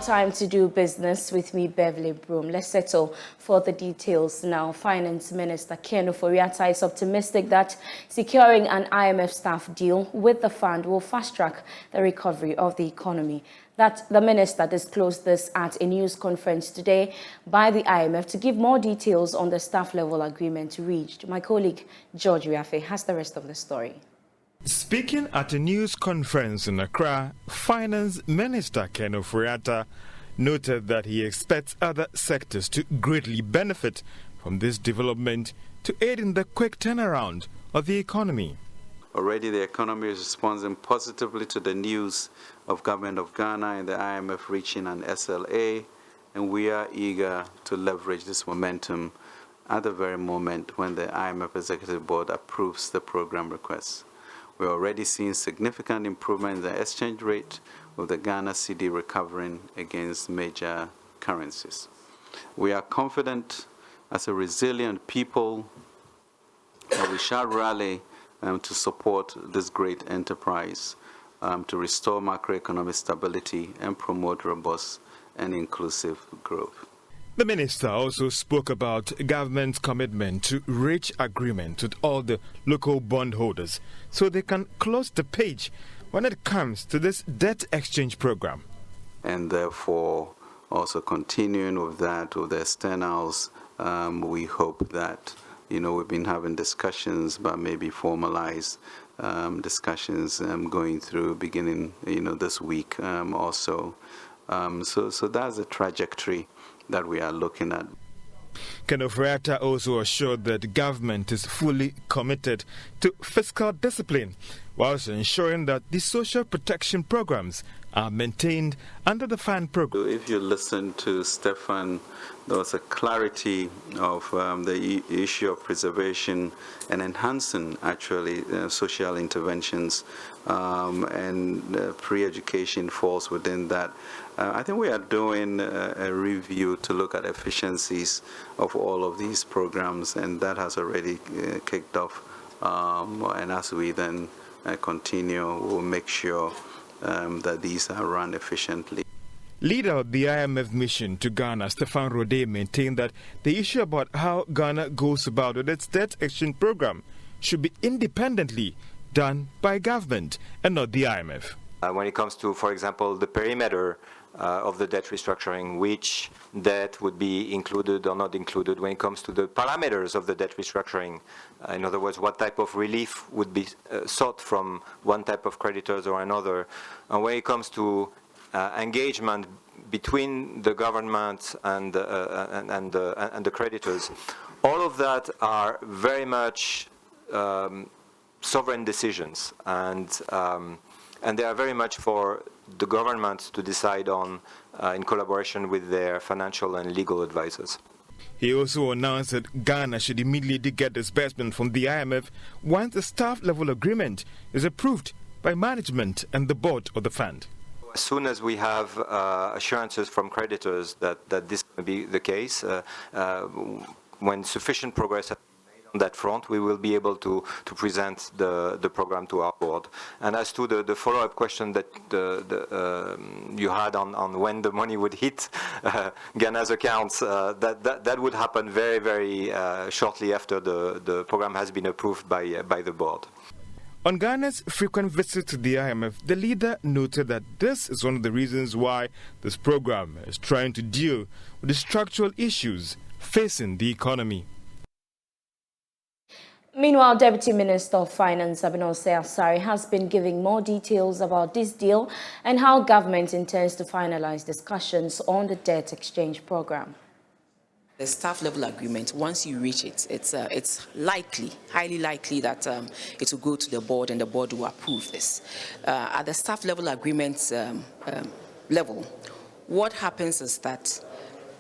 time to do business with me, Beverly Broohm. Let's settle for the details now. Finance Minister Ken Ofori-Atta is optimistic that securing an IMF staff deal with the fund will fast-track the recovery of the economy. That the minister disclosed this at a news conference today by the IMF to give more details on the staff-level agreement reached. My colleague George Riafe has the rest of the story. Speaking at a news conference in Accra, Finance Minister Ken Ofori-Atta noted that he expects other sectors to greatly benefit from this development to aid in the quick turnaround of the economy. Already the economy is responding positively to the news of Government of Ghana and the IMF reaching an SLA, and we are eager to leverage this momentum at the very moment when the IMF Executive Board approves the program requests. We're already seeing significant improvement in the exchange rate, with the Ghana cedi recovering against major currencies. We are confident as a resilient people that we shall rally to support this great enterprise to restore macroeconomic stability and promote robust and inclusive growth. The minister also spoke about government's commitment to reach agreement with all the local bondholders so they can close the page when it comes to this debt exchange program. And therefore, also continuing with that, with the externals, we hope that, we've been having discussions, but maybe formalized discussions going through beginning, this week also. So that's the trajectory that we are looking at. Ken Ofori-Atta also assured that the government is fully committed to fiscal discipline, whilst ensuring that the social protection programs are maintained under the fund program. If you listen to Stefan, there was a clarity of the issue of preservation and enhancing actually social interventions, and pre-education falls within that. I think we are doing a review to look at efficiencies of all of these programs, and that has already kicked off. And as we then continue, we'll make sure that these are run efficiently. Leader of the IMF mission to Ghana, Stefan Rode, maintained that the issue about how Ghana goes about with its debt exchange program should be independently done by government and not the IMF. When it comes to, for example, the perimeter of the debt restructuring, which debt would be included or not included, when it comes to the parameters of the debt restructuring, in other words, what type of relief would be sought from one type of creditors or another, and when it comes to engagement between the government and the creditors, all of that are very much sovereign decisions, and they are very much for the government to decide on in collaboration with their financial and legal advisors. He also announced that Ghana should immediately get disbursement from the IMF once the staff-level agreement is approved by management and the board of the fund. As soon as we have assurances from creditors that this will be the case, when sufficient progress has been made on that front, we will be able to present the program to our board. And as to the follow-up question that you had on when the money would hit Ghana's accounts, that would happen very, very shortly after the program has been approved by the board. On Ghana's frequent visit to the IMF, the leader noted that this is one of the reasons why this program is trying to deal with the structural issues facing the economy. Meanwhile, Deputy Minister of Finance Abinose Asare has been giving more details about this deal and how government intends to finalize discussions on the debt exchange program. The staff-level agreement, once you reach it, it's likely, highly likely that it will go to the board and the board will approve this. At the staff-level agreement level, what happens is that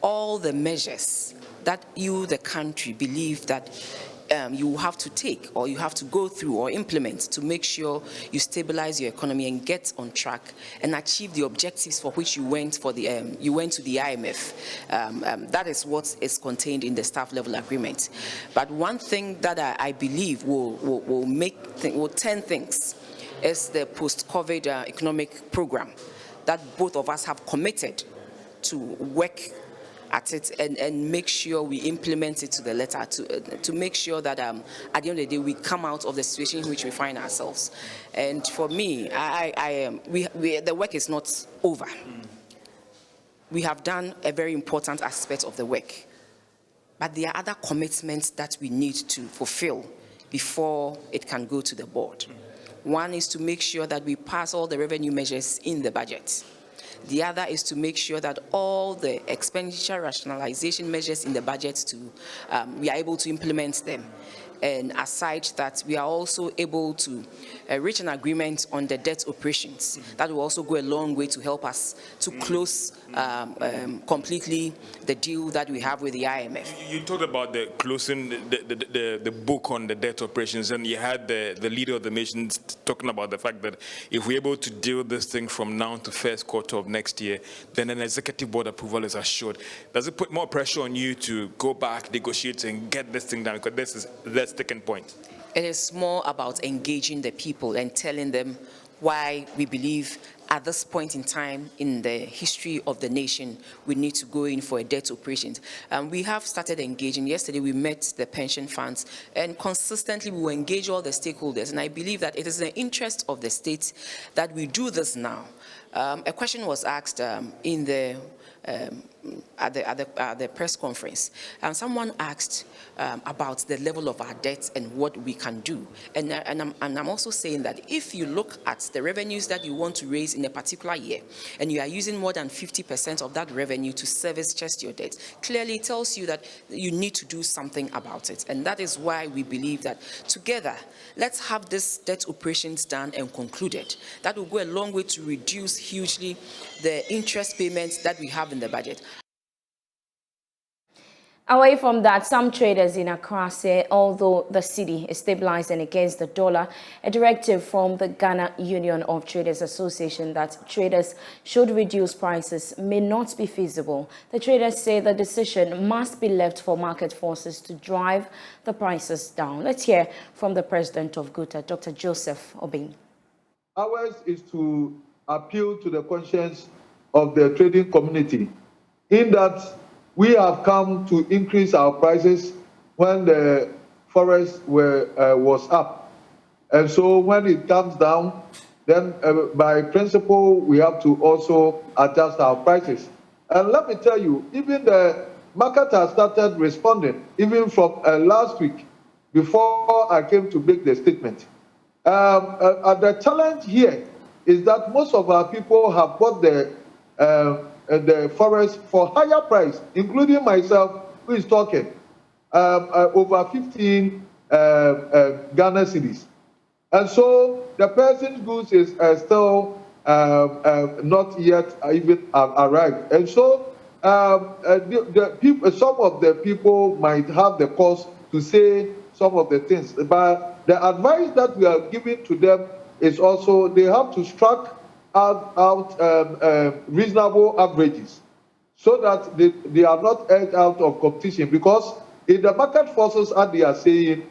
all the measures that you, the country, believe that you have to take or you have to go through or implement to make sure you stabilize your economy and get on track and achieve the objectives for which you went to the IMF. That is what is contained in the staff level agreement. But one thing that I believe will turn things is the post-COVID economic program that both of us have committed to work at it and make sure we implement it to the letter, to make sure that at the end of the day we come out of the situation in which we find ourselves. And for me, the work is not over. We have done a very important aspect of the work, but there are other commitments that we need to fulfill before it can go to the board. One is to make sure that we pass all the revenue measures in the budget. The other is to make sure that all the expenditure rationalization measures in the budget, we are able to implement them. And aside that, we are also able to reach an agreement on the debt operations. That will also go a long way to help us to close completely the deal that we have with the IMF. You talked about the closing the book on the debt operations, and you had the leader of the nation talking about the fact that if we're able to deal this thing from now to first quarter of next year, then an executive board approval is assured. Does it put more pressure on you to go back, negotiate, and get this thing done? Because this is the sticking point. It is more about engaging the people and telling them why we believe at this point in time in the history of the nation, we need to go in for a debt operations. We have started engaging. Yesterday we met the pension funds, and consistently we will engage all the stakeholders. And I believe that it is in the interest of the state that we do this now. A question was asked in the at the press conference, and someone asked about the level of our debt and what we can do. And I'm also saying that if you look at the revenues that you want to raise in a particular year, and you are using more than 50% of that revenue to service just your debt, clearly it tells you that you need to do something about it. And that is why we believe that together, let's have this debt operations done and concluded. That will go a long way to reduce hugely the interest payments that we have in the budget. Away from that, some traders in Accra say although the cedi is stabilizing against the dollar, a directive from the Ghana Union of Traders Association that traders should reduce prices may not be feasible. The traders say the decision must be left for market forces to drive the prices down. Let's hear from the president of GUTA, Dr. Joseph Obeng. Ours is to appeal to the conscience of the trading community in that we have come to increase our prices when the forest was up. And so when it comes down, then by principle, we have to also adjust our prices. And let me tell you, even the market has started responding, even from last week, before I came to make the statement. The challenge here is that most of our people have bought the forest for higher price, including myself, who is talking, over 15 Ghana cedis. And so the person's goods is still not yet even arrived. And so the people, some of the people might have the cause to say some of the things, but the advice that we are giving to them is also they have to strike out reasonable averages so that they are not edged out of competition, because in the market forces, as they are saying,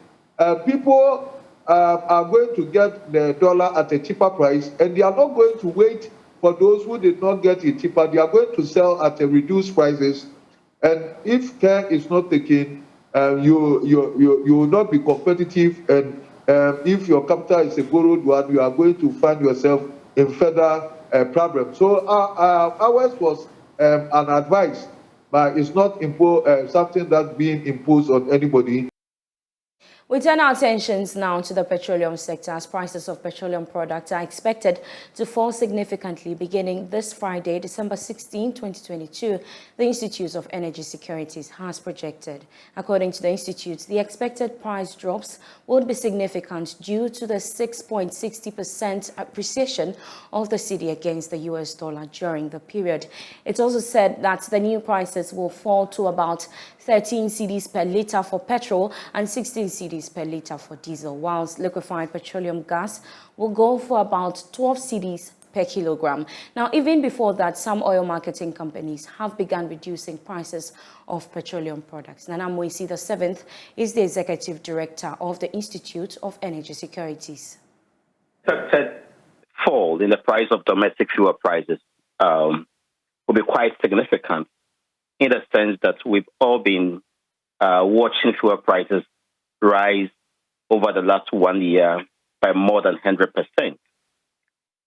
people are going to get the dollar at a cheaper price, and they are not going to wait for those who did not get it cheaper. They are going to sell at a reduced prices, and if care is not taken, you will not be competitive, and if your capital is a borrowed one, you are going to find yourself in further problems. So ours was an advice, but it's not something that's being imposed on anybody. We turn our attentions now to the petroleum sector, as prices of petroleum products are expected to fall significantly beginning this Friday, December 16, 2022, the Institute of Energy Securities has projected. According to the Institute, the expected price drops would be significant due to the 6.60% appreciation of the cedi against the US dollar during the period. It also said that the new prices will fall to about 13 cedis per litre for petrol and 16 cedis per litre for diesel, whilst liquefied petroleum gas will go for about 12 cedis per kilogram. Now, even before that, some oil marketing companies have begun reducing prices of petroleum products. Nana Moisi VII is the executive director of the Institute of Energy Securities. Expected fall in the price of domestic fuel prices will be quite significant in the sense that we've all been watching fuel prices rise over the last 1 year by more than 100%.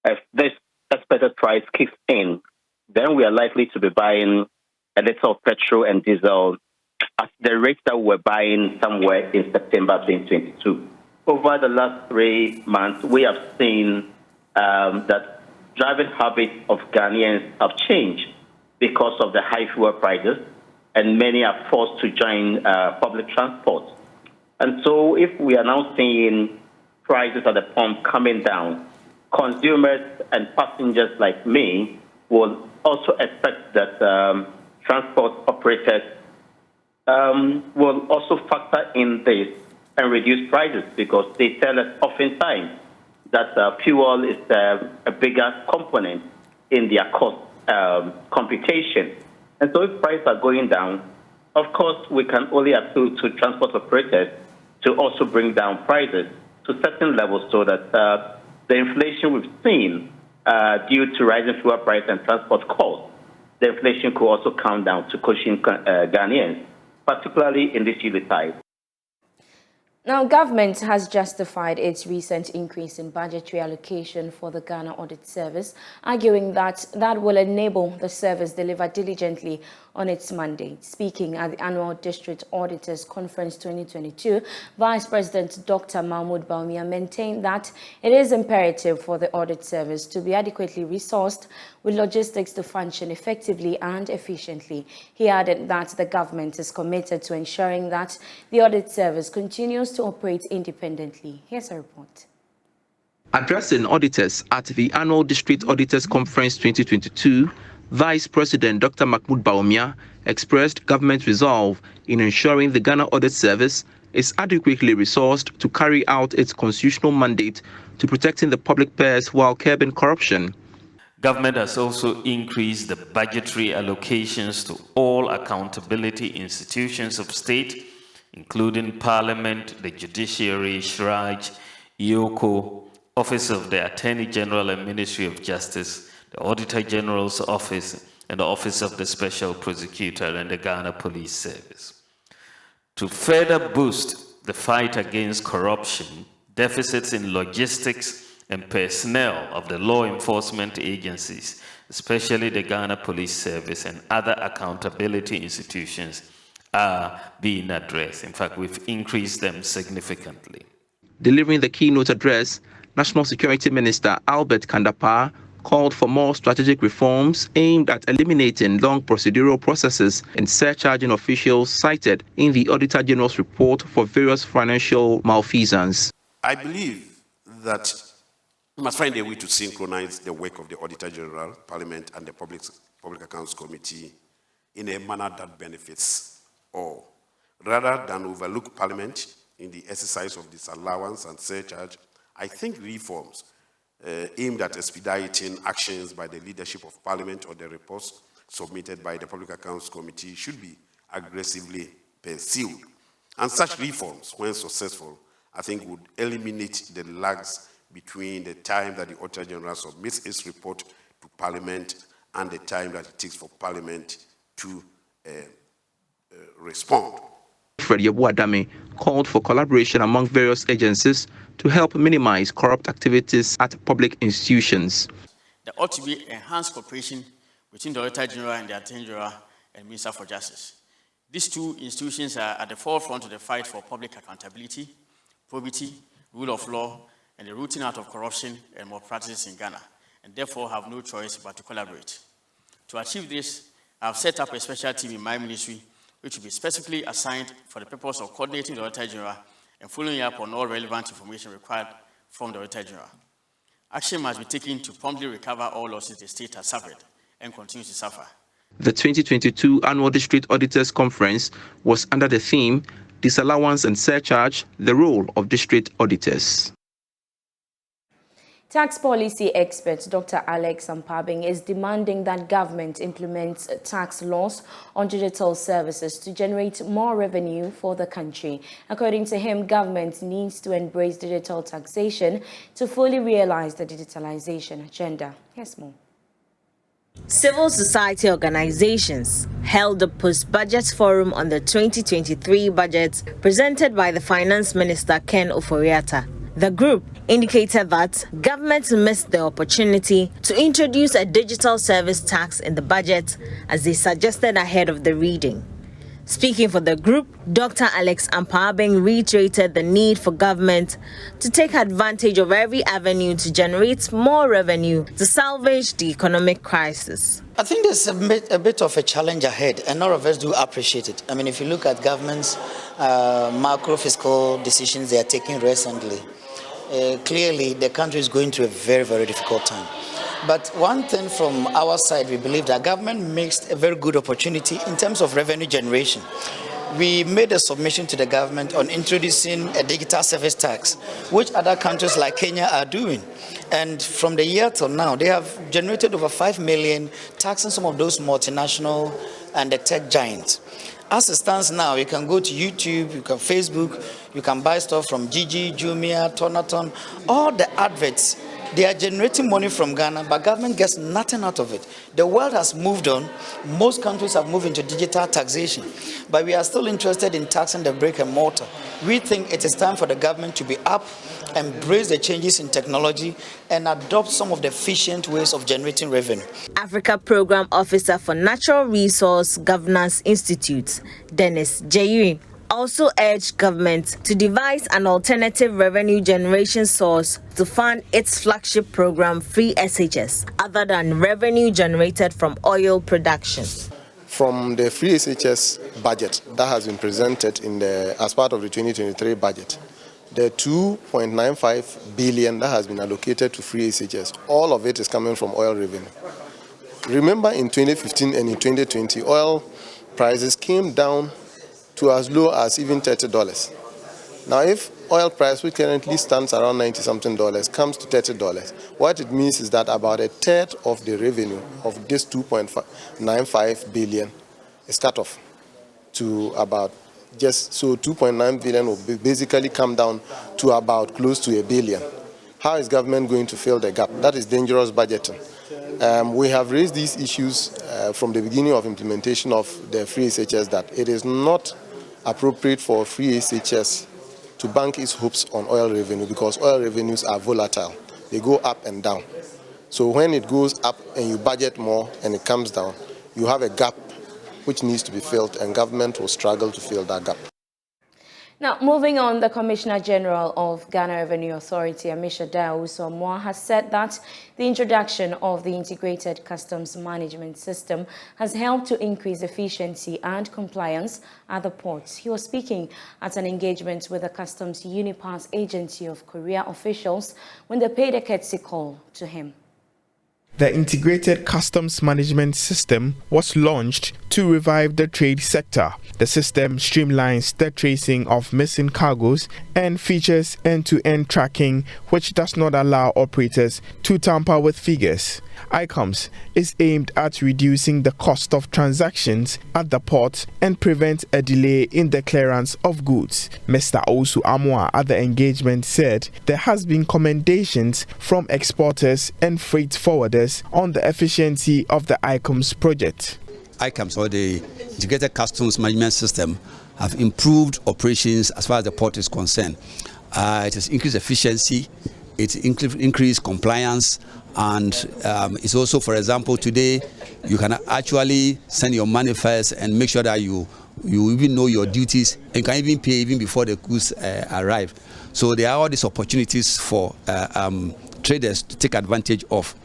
If this expected price kicks in, then we are likely to be buying a little petrol and diesel at the rate that we're buying somewhere in September 2022. Over the last 3 months, we have seen that driving habits of Ghanaians have changed because of the high fuel prices, and many are forced to join public transport. And so if we are now seeing prices at the pump coming down, consumers and passengers like me will also expect that transport operators will also factor in this and reduce prices, because they tell us oftentimes that fuel is a bigger component in their cost computation. And so if prices are going down, of course, we can only appeal to transport operators to also bring down prices to certain levels, so that the inflation we've seen due to rising fuel price and transport costs, the inflation could also come down to cushion Ghanaians, particularly in this Yuletide. Now, government has justified its recent increase in budgetary allocation for the Ghana Audit Service, arguing that that will enable the service deliver diligently on its mandate. Speaking at the annual District Auditors Conference 2022, Vice President Dr. Mahmoud Bawumia maintained that it is imperative for the audit service to be adequately resourced with logistics to function effectively and efficiently. He added that the government is committed to ensuring that the audit service continues to operate independently. Here's a report. Addressing auditors at the annual District Auditors Conference 2022, Vice President Dr. Mahmoud Bawumia expressed government resolve in ensuring the Ghana Audit Service is adequately resourced to carry out its constitutional mandate to protecting the public purse while curbing corruption. Government has also increased the budgetary allocations to all accountability institutions of state, including Parliament, the Judiciary, SHRAJ, IOCO, Office of the Attorney General and Ministry of Justice, the Auditor General's Office, and the Office of the Special Prosecutor and the Ghana Police Service. To further boost the fight against corruption, deficits in logistics and personnel of the law enforcement agencies, especially the Ghana Police Service and other accountability institutions, are being addressed. In fact, we've increased them significantly. Delivering the keynote address, National Security Minister Albert Kandapaa called for more strategic reforms aimed at eliminating long procedural processes and surcharging officials cited in the Auditor General's report for various financial malfeasance. I believe that we must find a way to synchronize the work of the Auditor General, Parliament, and the Public Accounts Committee in a manner that benefits all. Rather than overlook Parliament in the exercise of disallowance and surcharge, I think reforms aimed at expediting actions by the leadership of Parliament or the reports submitted by the Public Accounts Committee should be aggressively pursued. And such reforms, when successful, I think would eliminate the lags between the time that the Auditor General submits its report to Parliament and the time that it takes for Parliament to respond. Fred Yabuadame called for collaboration among various agencies to help minimize corrupt activities at public institutions. There ought to be enhanced cooperation between the Auditor General and the Attorney General and Minister for Justice. These two institutions are at the forefront of the fight for public accountability, probity, rule of law, and the rooting out of corruption and malpractices in Ghana, and therefore have no choice but to collaborate. To achieve this, I have set up a special team in my ministry which will be specifically assigned for the purpose of coordinating the Auditor General and following up on all relevant information required from the Auditor General. Action must be taken to promptly recover all losses the state has suffered and continues to suffer. The 2022 Annual District Auditors Conference was under the theme, Disallowance and Surcharge, the Role of District Auditors. Tax policy expert Dr. Alex Ampabing is demanding that government implements tax laws on digital services to generate more revenue for the country. According to him, government needs to embrace digital taxation to fully realize the digitalization agenda. Here's more. Civil society organizations held a post-budget forum on the 2023 budget presented by the Finance Minister Ken Ofori-Atta. The group indicated that government missed the opportunity to introduce a digital service tax in the budget as they suggested ahead of the reading. Speaking for the group, Dr. Alex Ampabeng reiterated the need for government to take advantage of every avenue to generate more revenue to salvage the economic crisis. I think there's a bit of a challenge ahead, and all of us do appreciate it. I mean, if you look at government's macro fiscal decisions they are taking recently, clearly the country is going through a very, very difficult time. But one thing from our side, we believe that government makes a very good opportunity in terms of revenue generation. We made a submission to the government on introducing a digital service tax, which other countries like Kenya are doing. And from the year till now, they have generated over 5 million, taxing some of those multinational and the tech giants. As it stands now, you can go to YouTube, you can Facebook, you can buy stuff from Gigi, Jumia, Tonaton, all the adverts. They are generating money from Ghana, but government gets nothing out of it. The world has moved on. Most countries have moved into digital taxation, but we are still interested in taxing the brick and mortar. We think it is time for the government to be up, embrace the changes in technology, and adopt some of the efficient ways of generating revenue. Africa Program Officer for Natural Resource Governance Institute, Dennis Jayiri, also urged government to devise an alternative revenue generation source to fund its flagship program, Free SHS, other than revenue generated from oil production. From the Free SHS budget that has been presented as part of the 2023 budget, the 2.95 billion that has been allocated to Free SHS, all of it is coming from oil revenue. Remember, in 2015 and in 2020, oil prices came down to as low as even $30. Now, if oil price, which currently stands around $90-something, comes to $30, what it means is that about a third of the revenue of this 2.95 billion is cut off to about just so 2.9 billion will basically come down to about close to $1 billion. How is government going to fill the gap? That is dangerous budgeting. We have raised these issues from the beginning of implementation of the Free SHS that it is not appropriate for Free SHS to bank its hopes on oil revenue because oil revenues are volatile. They go up and down. So when it goes up and you budget more and it comes down, you have a gap which needs to be filled, and government will struggle to fill that gap. Now, moving on, the Commissioner General of Ghana Revenue Authority, Amisha Daoud, has said that the introduction of the Integrated Customs Management System has helped to increase efficiency and compliance at the ports. He was speaking at an engagement with the Customs Unipass Agency of Korea officials when they paid a courtesy call to him. The Integrated Customs Management System was launched to revive the trade sector. The system streamlines the tracing of missing cargoes and features end-to-end tracking, which does not allow operators to tamper with figures. ICOMS is aimed at reducing the cost of transactions at the port and prevent a delay in the clearance of goods. Mr. Osu Amwa at the engagement said there has been commendations from exporters and freight forwarders on the efficiency of the ICOMS project. ICOMS, or the Integrated Customs Management System, have improved operations as far as the port is concerned. It has increased efficiency, it increased compliance, and it's also, for example, today you can actually send your manifest and make sure that you even know your duties and can even pay even before the goods arrive. So there are all these opportunities for traders to take advantage of.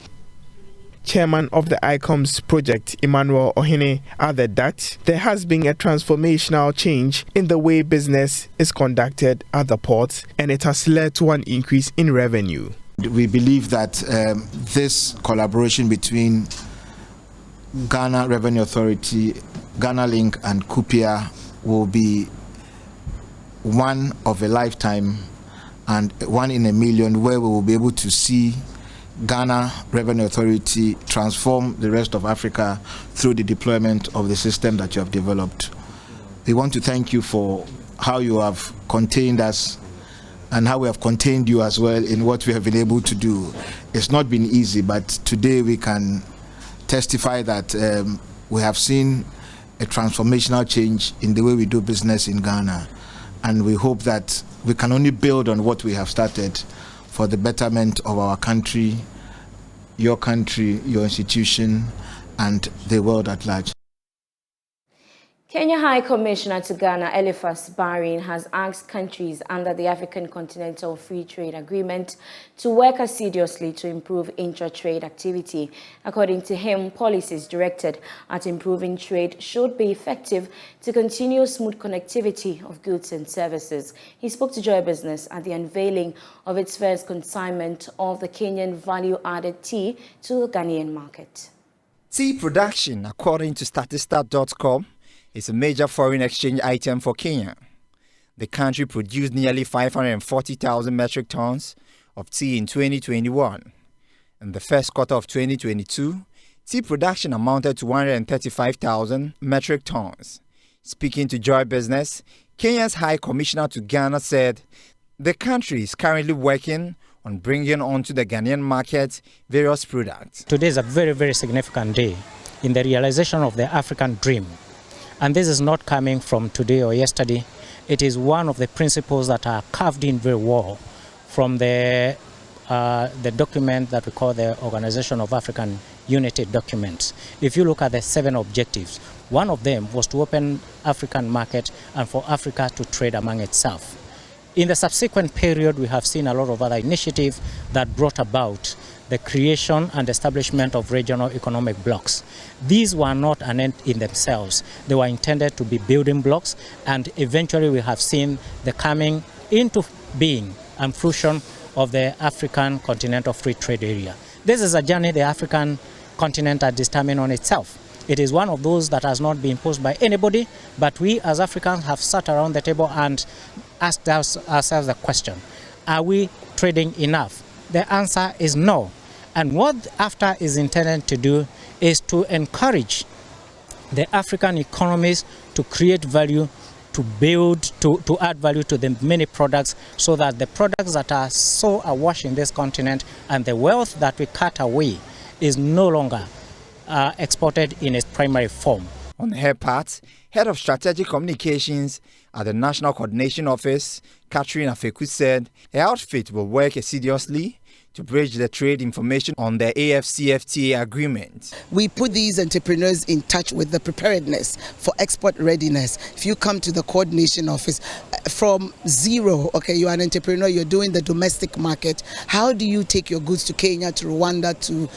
Chairman of the ICOMS project, Emmanuel Ohene, added that there has been a transformational change in the way business is conducted at the ports, and it has led to an increase in revenue. We believe that this collaboration between Ghana Revenue Authority, Ghana Link, and KUPIA will be one of a lifetime and one in a million, where we will be able to see Ghana Revenue Authority transform the rest of Africa through the deployment of the system that you have developed. We want to thank you for how you have contained us and how we have contained you as well in what we have been able to do. It's not been easy, but today we can testify that we have seen a transformational change in the way we do business in Ghana, and we hope that we can only build on what we have started for the betterment of our country, your institution, and the world at large. Kenya High Commissioner to Ghana, Eliphas Bahrain, has asked countries under the African Continental Free Trade Agreement to work assiduously to improve intra-trade activity. According to him, policies directed at improving trade should be effective to continue smooth connectivity of goods and services. He spoke to Joy Business at the unveiling of its first consignment of the Kenyan value-added tea to the Ghanaian market. Tea production, according to Statista.com, is a major foreign exchange item for Kenya. The country produced nearly 540,000 metric tons of tea in 2021. In the first quarter of 2022, tea production amounted to 135,000 metric tons. Speaking to Joy Business, Kenya's High Commissioner to Ghana said the country is currently working on bringing onto the Ghanaian market various products. Today is a very, very significant day in the realization of the African dream. And this is not coming from today or yesterday. It is one of the principles that are carved in very well from the document that we call the Organization of African Unity document. If you look at the 7 objectives, one of them was to open African market and for Africa to trade among itself. In the subsequent period, we have seen a lot of other initiatives that brought about the creation and establishment of regional economic blocks. These were not an end in themselves. They were intended to be building blocks, and eventually we have seen the coming into being and fruition of the African Continental Free Trade Area. This is a journey the African continent has determined on itself. It is one of those that has not been imposed by anybody, but we as Africans have sat around the table and asked ourselves the question, are we trading enough? The answer is no. And what AFTA is intended to do is to encourage the African economies to create value, to build, to add value to the many products, so that the products that are so awash in this continent and the wealth that we cut away is no longer exported in its primary form. On her part, Head of Strategic Communications at the National Coordination Office, Catherine Afeku, said her outfit will work assiduously to bridge the trade information on the AfCFTA agreement. We put these entrepreneurs in touch with the preparedness for export readiness. If you come to the coordination office from zero, okay, you're an entrepreneur, you're doing the domestic market, how do you take your goods to Kenya, to Rwanda, to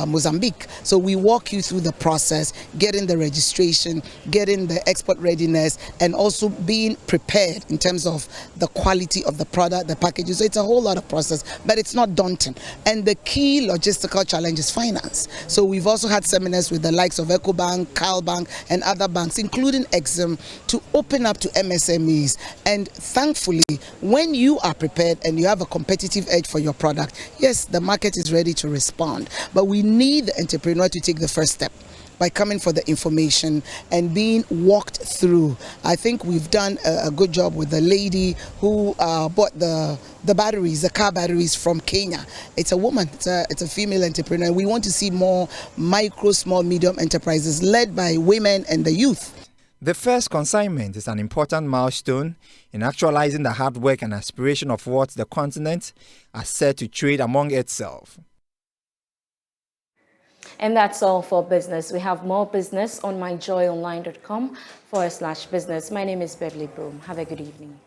Mozambique? So we walk you through the process, getting the registration, getting the export readiness, and also being prepared in terms of the quality of the product, the packages. So it's a whole lot of process, but it's not daunting. And the key logistical challenge is finance. So we've also had seminars with the likes of EcoBank, CalBank, and other banks, including Exim, to open up to MSMEs. And thankfully, when you are prepared and you have a competitive edge for your product, yes, the market is ready to respond. But we need the entrepreneur to take the first step by coming for the information and being walked through. I think we've done a good job with the lady who bought the batteries, the car batteries from Kenya. It's a woman, it's a female entrepreneur. We want to see more micro, small, medium enterprises led by women and the youth. The first consignment is an important milestone in actualizing the hard work and aspiration of what the continent has set to trade among itself. And that's all for business. We have more business on myjoyonline.com/business. My name is Beverly Broohm. Have a good evening.